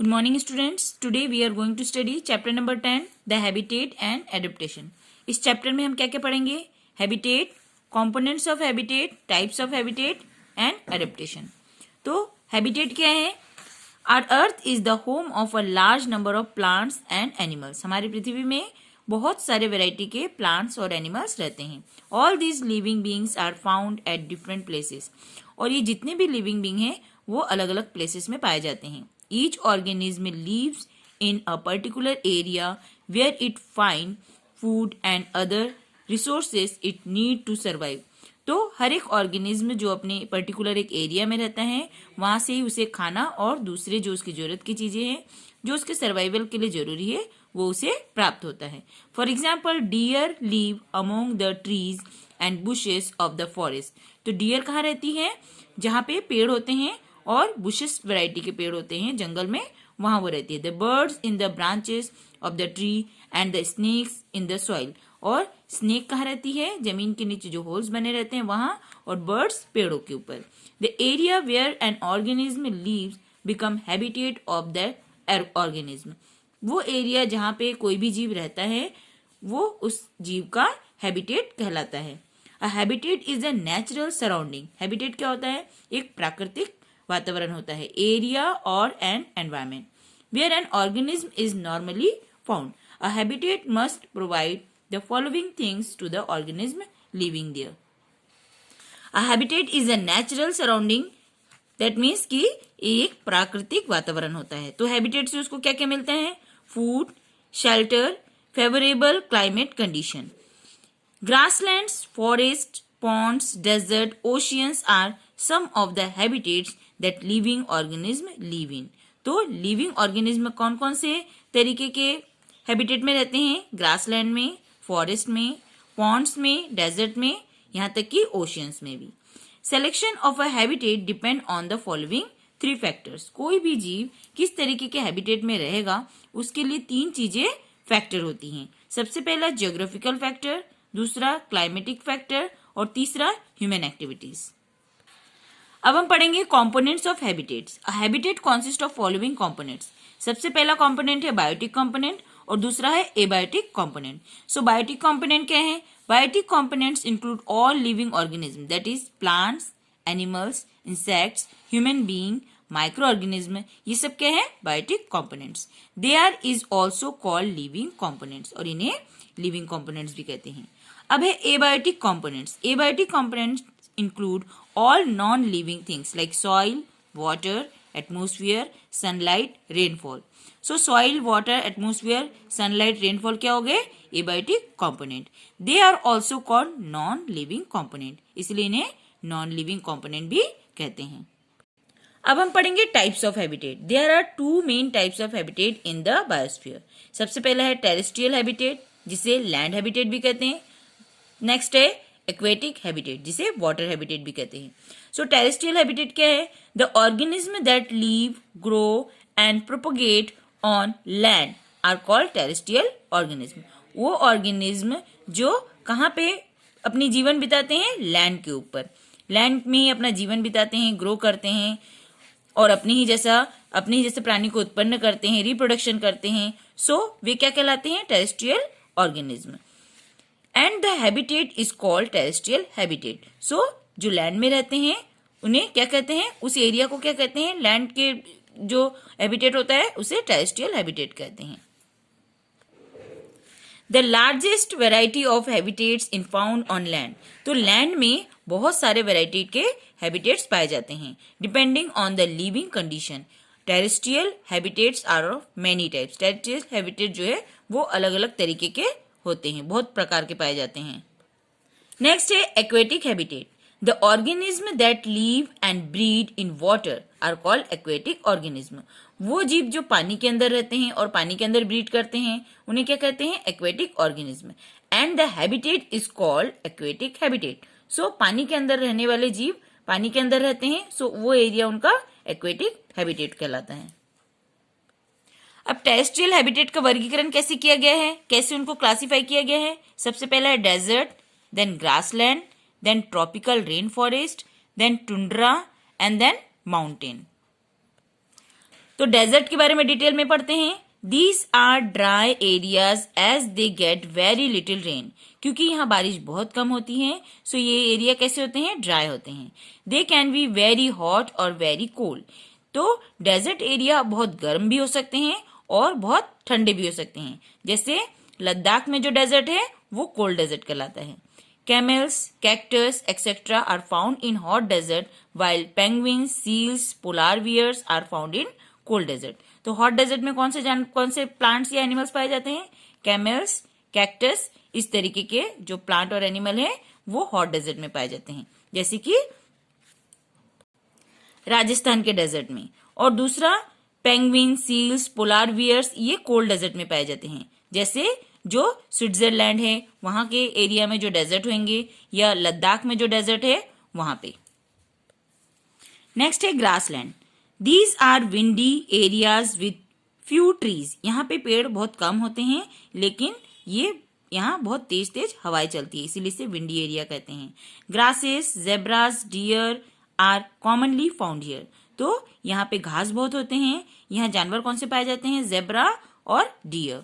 Good morning students. Today we are going to study chapter number 10, the habitat and adaptation. इस chapter में हम क्या क्या पढ़ेंगे? Habitat, components of habitat, types of habitat and adaptation. तो habitat क्या है? Our earth is the home of a large number of plants and animals. हमारी पृथ्वी में बहुत सारे वैरायटी के प्लांट्स और एनिमल्स रहते हैं. All these living beings are found at different places. और ये जितने भी लिविंग बींग हैं वो अलग अलग प्लेसेस में पाए जाते हैं. Each organism lives in a particular area where it finds food and other resources it need to survive. तो हर एक ऑर्गेनिज्म जो अपने पर्टिकुलर एक एरिया में रहता है वहां से ही उसे खाना और दूसरे जो उसकी जरूरत की चीजें हैं जो उसके सर्वाइवल के लिए जरूरी है वो उसे प्राप्त होता है. For example deer live among the trees and bushes of the forest. तो डियर कहाँ रहती है? जहाँ पे पेड़ होते हैं और बुशेस वैरायटी के पेड़ होते हैं जंगल में, वहां वो रहती है. The birds in the branches of the tree and the snakes in the soil. और स्नेक कहाँ रहती है? जमीन के नीचे जो होल्स बने रहते हैं वहां, और बर्ड्स पेड़ों के ऊपर. The area where an organism lives become habitat of the organism. वो एरिया जहाँ पे कोई भी जीव रहता है वो उस जीव का हैबिटेट कहलाता है. अ habitat is a natural surrounding. Habitat क्या होता है? एक प्राकृतिक वातावरण होता है. एरिया और an environment where an organism is normally found. A habitat must provide the following things to the organism living there. A habitat is a natural surrounding. That means कि एक प्राकृतिक वातावरण होता है. तो हैबिटेट से उसको क्या क्या मिलता है? Food, shelter, favourable climate condition. Grasslands, forest, ponds, desert, oceans are some of the habitats that living organism live in. तो लिविंग ऑर्गेनिज्म कौन कौन से तरीके के हैबिटेट में रहते हैं? ग्रासलैंड में, फॉरेस्ट में, पॉन्ड्स में, डेजर्ट में, यहाँ तक कि ओशियंस में भी. Selection of a habitat depend on the following 3 factors. कोई भी जीव किस तरीके के हैबिटेट में रहेगा उसके लिए 3 चीजें फैक्टर होती हैं. सबसे पहला जियोग्राफिकल फैक्टर, दूसरा क्लाइमेटिक फैक्टर और तीसरा ह्यूमन एक्टिविटीज. अब हम पढ़ेंगे components of habitats. A habitat consist of following components. सबसे पहला कंपोनेंट है बायोटिक कंपोनेंट और दूसरा है abiotic component. So biotic component क्या है? Biotic components include all living organism, that is plants, animals, insects, human being, micro organism. ये सब क्या है? Biotic components. They are is also called living components और इन्हें लिविंग कंपोनेंट्स भी कहते हैं. अब है abiotic components. Abiotic components include all non living things like soil, water, atmosphere, sunlight, rainfall. So soil, water, atmosphere, sunlight, rainfall क्या हो गए? Abiotic component. They are also called non living component, इसलिए इन्हें नॉन लिविंग कंपोनेंट भी कहते हैं. अब हम पढ़ेंगे types of habitat. There are 2 main types of habitat in the biosphere. सबसे पहला है टेरेस्ट्रियल हैबिटेट जिसे लैंड हैबिटेट भी कहते हैं. नेक्स्ट है एक्वेटिक हैबिटेट जिसे वाटर हैबिटेट भी कहते हैं. सो टेरेस्ट्रियल हैबिटेट क्या है? The organism that live, grow and propagate on land are called terrestrial organism. वो ऑर्गेनिज्म जो कहाँ पे अपनी जीवन बिताते हैं? लैंड के ऊपर. लैंड में ही अपना जीवन बिताते हैं, ग्रो करते हैं और अपने ही जैसे प्राणी को उत्पन्न करते हैं, रिप्रोडक्शन करते हैं. सो वे क्या कहलाते हैं? Terrestrial organism. And the habitat is called terrestrial habitat. So जो लैंड में रहते हैं उन्हें क्या कहते हैं? उस एरिया को क्या कहते हैं? लैंड के जो हैबिटेट होता है उसे टेरेस्ट्रियल हैबिटेट कहते हैं. The largest variety of habitats in found on land. तो लैंड में बहुत सारे वेराइटी के हैबिटेट्स पाए जाते हैं depending on the living condition. Terrestrial habitats are of many types. Terrestrial habitat जो है वो अलग अलग तरीके के होते हैं, बहुत प्रकार के पाए जाते हैं. नेक्स्ट है aquatic habitat. The organism that live and breed in water are called aquatic organism. वो जीव जो पानी के अंदर रहते हैं और पानी के अंदर ब्रीड करते हैं उन्हें क्या कहते हैं? Aquatic organism. And the habitat is called aquatic habitat. So पानी के अंदर रहने वाले जीव पानी के अंदर रहते हैं, सो वो एरिया उनका एक्वेटिक हैबिटेट कहलाता है. अब टेरेस्ट्रियल हैबिटेट का वर्गीकरण कैसे किया गया है, कैसे उनको क्लासिफाई किया गया है? सबसे पहला है desert, then grassland, then tropical rain forest, then tundra and then mountain. तो डेजर्ट के बारे में डिटेल में पढ़ते हैं। These are dry areas as they get very little rain, क्योंकि यहाँ बारिश बहुत कम होती है, सो ये एरिया कैसे होते हैं, ड्राई होते हैं। They can be very hot और वेरी कोल्ड, तो डेजर्ट एरिया बहुत गर्म भी हो सकते हैं और बहुत ठंडे भी हो सकते हैं। जैसे लद्दाख में जो डेजर्ट है वो कोल्ड डेजर्ट कहलाता है। Camels, cactus, etc. are found in hot desert, while penguins, seals, polar bears are found in cold desert. तो हॉट डेजर्ट में कौन से प्लांट्स या एनिमल्स पाए जाते हैं? कैमल्स, कैक्टस, इस तरीके के जो प्लांट और एनिमल है वो हॉट डेजर्ट में पाए जाते हैं, जैसे कि राजस्थान के डेजर्ट में। और दूसरा पेंगुइन, सील्स, पोलार बियर्स, ये कोल्ड डेजर्ट में पाए जाते हैं, जैसे जो स्विट्जरलैंड है वहां के एरिया में जो डेजर्ट होंगे या लद्दाख में जो डेजर्ट है वहां पे। नेक्स्ट है grassland. These are windy areas with few trees, यहाँ पे पेड़ बहुत कम होते हैं लेकिन ये यहाँ बहुत तेज तेज हवाएं चलती है, इसीलिए इसे विंडी एरिया कहते हैं। Grasses, zebras, deer are commonly found here, तो यहाँ पे घास बहुत होते हैं। यहाँ जानवर कौन से पाए जाते हैं? जेब्रा और डियर।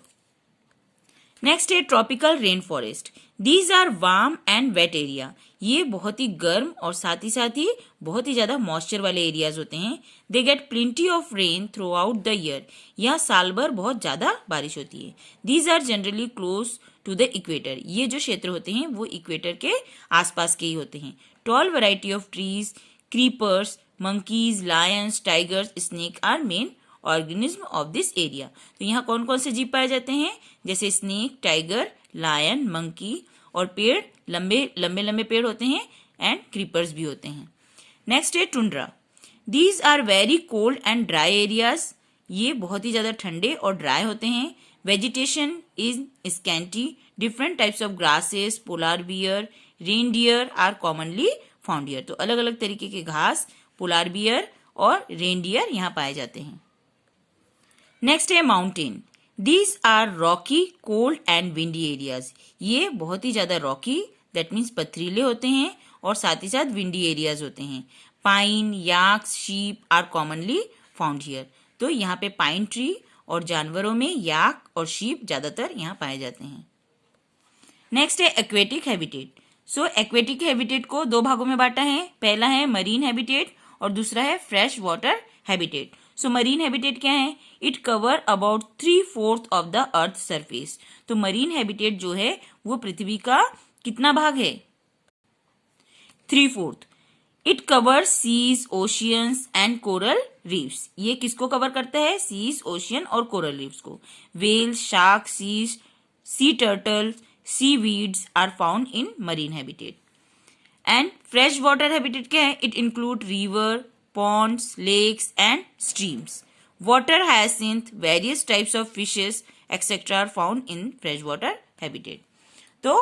नेक्स्ट है tropical rain forest. These are warm and wet area, ये बहुत ही गर्म और साथ ही बहुत ही ज्यादा मॉइस्चर वाले एरियाज होते हैं। They get plenty of rain throughout the year, यहाँ साल भर बहुत ज्यादा बारिश होती है। These are generally close to the equator, ये जो क्षेत्र होते हैं वो इक्वेटर के आसपास के ही होते हैं। Tall variety of trees, creepers, monkeys, lions, tigers, snake are main organism of this area. तो यहाँ कौन कौन से जीव पाए जाते हैं? जैसे स्नेक, टाइगर, लायन, मंकी, और पेड़ लंबे लंबे पेड़ होते हैं एंड क्रीपर्स भी होते हैं। नेक्स्ट है tundra. These are very cold and dry areas, ये बहुत ही ज्यादा ठंडे और ड्राई होते हैं। Vegetation is scanty, different types of grasses, polar bear, reindeer are commonly found here, तो अलग अलग तरीके के घास, पोलार बियर और रेनडियर यहाँ पाए जाते हैं। नेक्स्ट है mountain. These are rocky, cold and windy areas, ये बहुत ही ज्यादा रॉकी, दैट मीन्स पथरीले होते हैं और साथ ही साथ विंडी एरियाज होते हैं। Pine, yaks, sheep are commonly found here, तो यहाँ पे पाइन ट्री और जानवरों में याक और शीप ज्यादातर यहाँ पाए जाते हैं। नेक्स्ट है एक्वेटिक हैबिटेट। सो एक्वेटिक हैबिटेट को दो भागों में बांटा है, पहला है मरीन हैबिटेट और दूसरा है fresh water habitat. So marine habitat क्या है? It cover about 3/4 of the earth surface, तो मरीन हैबिटेट जो है वो पृथ्वी का कितना भाग है? 3/4। It cover seas, oceans and coral reefs, ये किसको कवर करता है? सीज, ओशियन और कोरल रीफ्स को। Whale, shark, sea turtle, sea weeds are found in marine habitat. And fresh water habitat क्या है? It include river, ponds, lakes and streams. Water hyacinth, various types of fishes, etc. are found in freshwater habitat. तो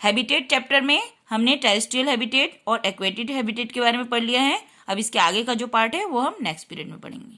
habitat chapter में हमने terrestrial habitat और aquatic habitat के बारे में पढ़ लिया है। अब इसके आगे का जो पार्ट है वो हम नेक्स्ट पीरियड में पढ़ेंगे।